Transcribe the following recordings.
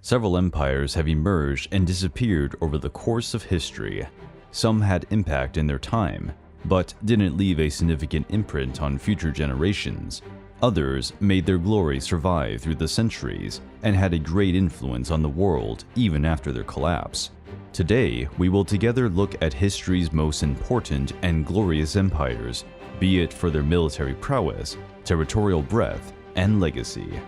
Several empires have emerged and disappeared over the course of history. Some had impact in their time, but didn't leave a significant imprint on future generations. Others made their glory survive through the centuries and had a great influence on the world even after their collapse. Today, we will together look at history's most important and glorious empires, be it for their military prowess, territorial breadth, and legacy.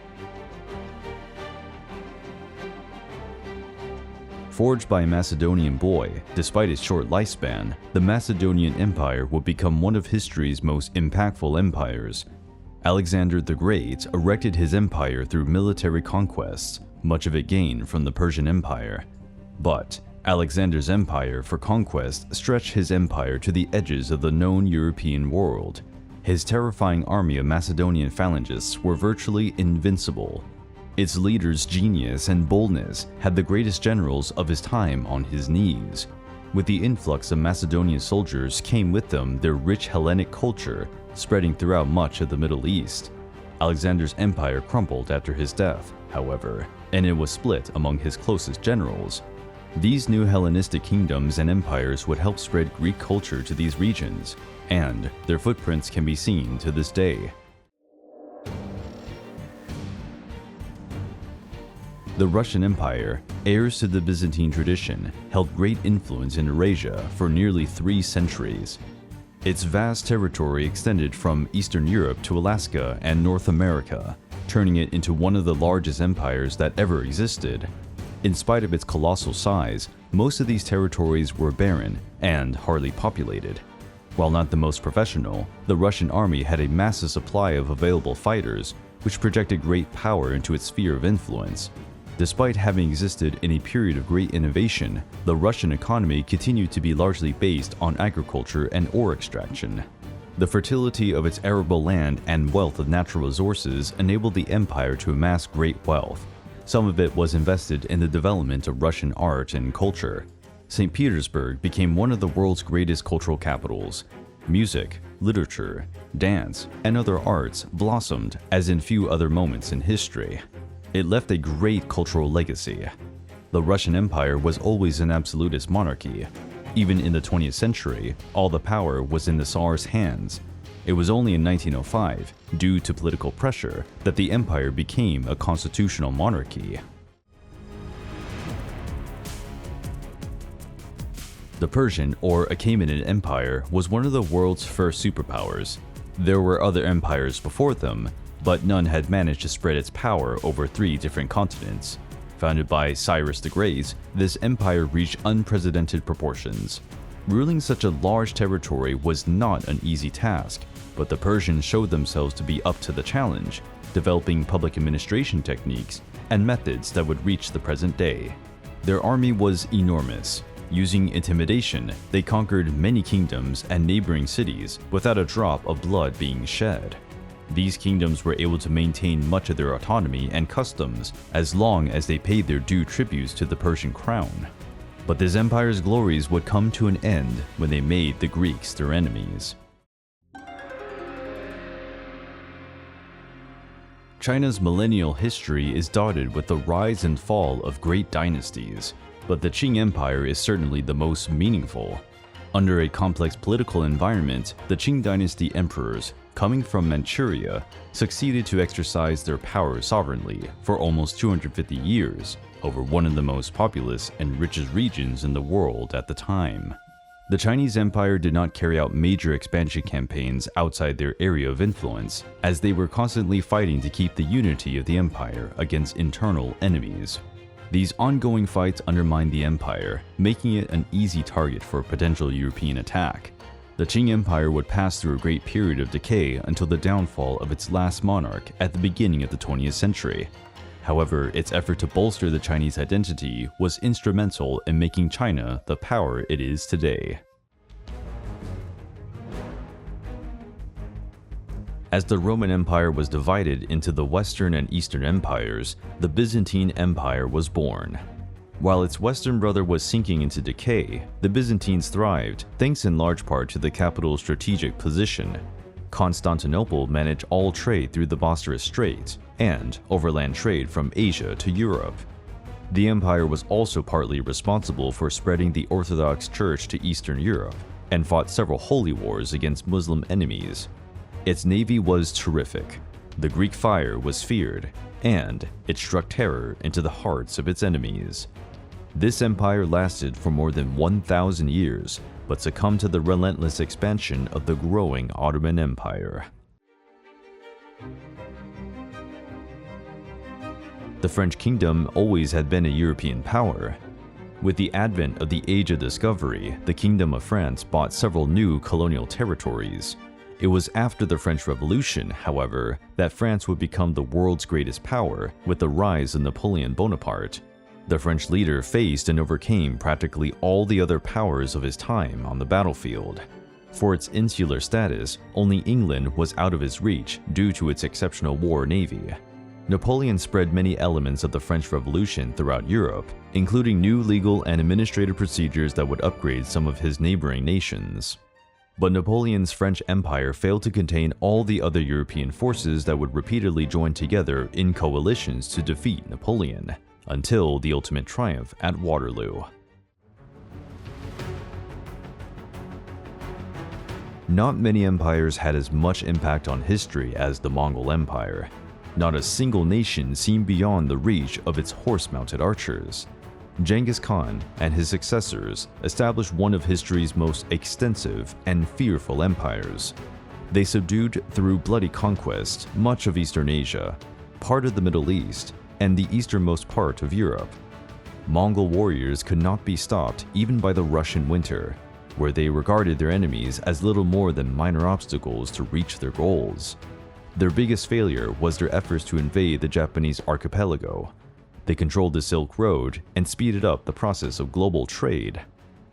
Forged by a Macedonian boy, despite its short lifespan, the Macedonian Empire would become one of history's most impactful empires. Alexander the Great erected his empire through military conquests, much of it gained from the Persian Empire. But Alexander's empire for conquest stretched his empire to the edges of the known European world. His terrifying army of Macedonian phalangists were virtually invincible. Its leader's genius and boldness had the greatest generals of his time on his knees. With the influx of Macedonian soldiers came with them their rich Hellenic culture, spreading throughout much of the Middle East. Alexander's empire crumbled after his death, however, and it was split among his closest generals. These new Hellenistic kingdoms and empires would help spread Greek culture to these regions, and their footprints can be seen to this day. The Russian Empire, heirs to the Byzantine tradition, held great influence in Eurasia for nearly 3 centuries. Its vast territory extended from Eastern Europe to Alaska and North America, turning it into one of the largest empires that ever existed. In spite of its colossal size, most of these territories were barren and hardly populated. While not the most professional, the Russian army had a massive supply of available fighters, which projected great power into its sphere of influence. Despite having existed in a period of great innovation, the Russian economy continued to be largely based on agriculture and ore extraction. The fertility of its arable land and wealth of natural resources enabled the empire to amass great wealth. Some of it was invested in the development of Russian art and culture. St. Petersburg became one of the world's greatest cultural capitals. Music, literature, dance, and other arts blossomed as in few other moments in history. It left a great cultural legacy. The Russian Empire was always an absolutist monarchy. Even in the 20th century, all the power was in the Tsar's hands. It was only in 1905, due to political pressure, that the empire became a constitutional monarchy. The Persian or Achaemenid Empire was one of the world's first superpowers. There were other empires before them, but none had managed to spread its power over 3 different continents. Founded by Cyrus the Great, this empire reached unprecedented proportions. Ruling such a large territory was not an easy task, but the Persians showed themselves to be up to the challenge, developing public administration techniques and methods that would reach the present day. Their army was enormous. Using intimidation, they conquered many kingdoms and neighboring cities without a drop of blood being shed. These kingdoms were able to maintain much of their autonomy and customs as long as they paid their due tributes to the Persian crown. But this empire's glories would come to an end when they made the Greeks their enemies. China's millennial history is dotted with the rise and fall of great dynasties, but the Qing Empire is certainly the most meaningful. Under a complex political environment, the Qing dynasty emperors, coming from Manchuria, succeeded to exercise their power sovereignly for almost 250 years over one of the most populous and richest regions in the world at the time. The Chinese Empire did not carry out major expansion campaigns outside their area of influence, as they were constantly fighting to keep the unity of the empire against internal enemies. These ongoing fights undermined the empire, making it an easy target for a potential European attack. The Qing Empire would pass through a great period of decay until the downfall of its last monarch at the beginning of the 20th century. However, its effort to bolster the Chinese identity was instrumental in making China the power it is today. As the Roman Empire was divided into the Western and Eastern empires, the Byzantine Empire was born. While its Western brother was sinking into decay, the Byzantines thrived, thanks in large part to the capital's strategic position. Constantinople managed all trade through the Bosphorus Strait and overland trade from Asia to Europe. The empire was also partly responsible for spreading the Orthodox Church to Eastern Europe and fought several holy wars against Muslim enemies. Its navy was terrific, the Greek fire was feared, and it struck terror into the hearts of its enemies. This empire lasted for more than 1,000 years, but succumbed to the relentless expansion of the growing Ottoman Empire. The French kingdom always had been a European power. With the advent of the Age of Discovery, the Kingdom of France bought several new colonial territories. It was after the French Revolution, however, that France would become the world's greatest power with the rise of Napoleon Bonaparte. The French leader faced and overcame practically all the other powers of his time on the battlefield. For its insular status, only England was out of his reach due to its exceptional war navy. Napoleon spread many elements of the French Revolution throughout Europe, including new legal and administrative procedures that would upgrade some of his neighboring nations. But Napoleon's French Empire failed to contain all the other European forces that would repeatedly join together in coalitions to defeat Napoleon, until the ultimate triumph at Waterloo. Not many empires had as much impact on history as the Mongol Empire. Not a single nation seemed beyond the reach of its horse-mounted archers. Genghis Khan and his successors established one of history's most extensive and fearful empires. They subdued through bloody conquest much of Eastern Asia, part of the Middle East, and the easternmost part of Europe. Mongol warriors could not be stopped even by the Russian winter, where they regarded their enemies as little more than minor obstacles to reach their goals. Their biggest failure was their efforts to invade the Japanese archipelago. They controlled the Silk Road and speeded up the process of global trade.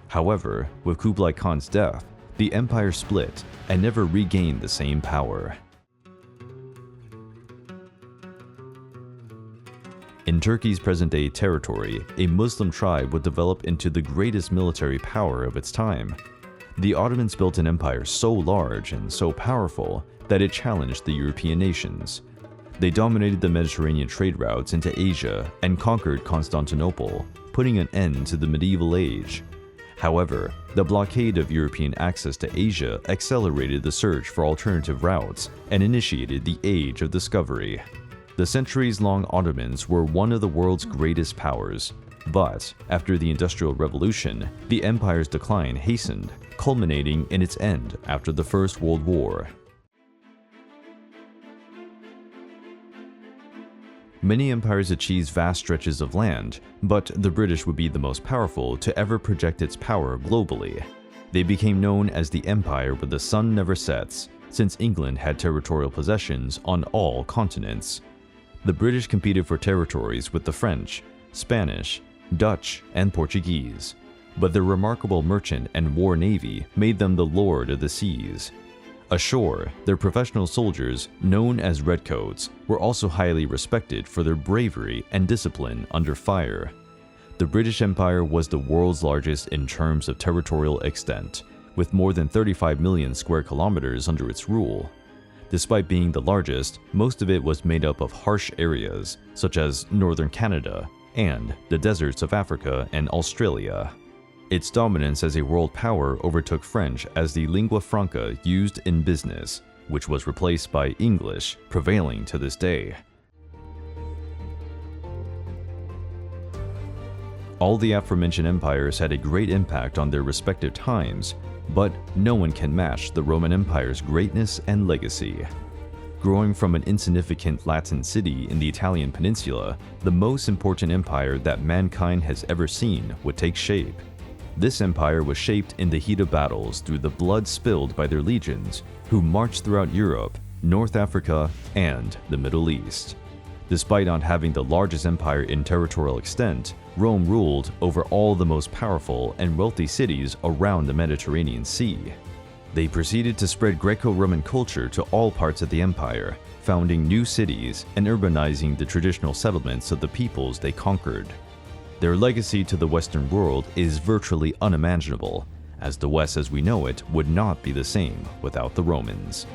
However, with Kublai Khan's death, the empire split and never regained the same power. In Turkey's present-day territory, a Muslim tribe would develop into the greatest military power of its time. The Ottomans built an empire so large and so powerful that it challenged the European nations. They dominated the Mediterranean trade routes into Asia and conquered Constantinople, putting an end to the medieval age. However, the blockade of European access to Asia accelerated the search for alternative routes and initiated the Age of Discovery. The centuries-long Ottomans were one of the world's greatest powers, but after the Industrial Revolution, the empire's decline hastened, culminating in its end after the First World War. Many empires achieved vast stretches of land, but the British would be the most powerful to ever project its power globally. They became known as the Empire where the sun never sets, since England had territorial possessions on all continents. The British competed for territories with the French, Spanish, Dutch, and Portuguese, but their remarkable merchant and war navy made them the lord of the seas. Ashore, their professional soldiers, known as redcoats, were also highly respected for their bravery and discipline under fire. The British Empire was the world's largest in terms of territorial extent, with more than 35 million square kilometers under its rule. Despite being the largest, most of it was made up of harsh areas, such as northern Canada and the deserts of Africa and Australia. Its dominance as a world power overtook French as the lingua franca used in business, which was replaced by English, prevailing to this day. All the aforementioned empires had a great impact on their respective times, but no one can match the Roman Empire's greatness and legacy. Growing from an insignificant Latin city in the Italian peninsula, the most important empire that mankind has ever seen would take shape. This empire was shaped in the heat of battles through the blood spilled by their legions, who marched throughout Europe, North Africa, and the Middle East. Despite not having the largest empire in territorial extent, Rome ruled over all the most powerful and wealthy cities around the Mediterranean Sea. They proceeded to spread Greco-Roman culture to all parts of the empire, founding new cities and urbanizing the traditional settlements of the peoples they conquered. Their legacy to the Western world is virtually unimaginable, as the West as we know it would not be the same without the Romans.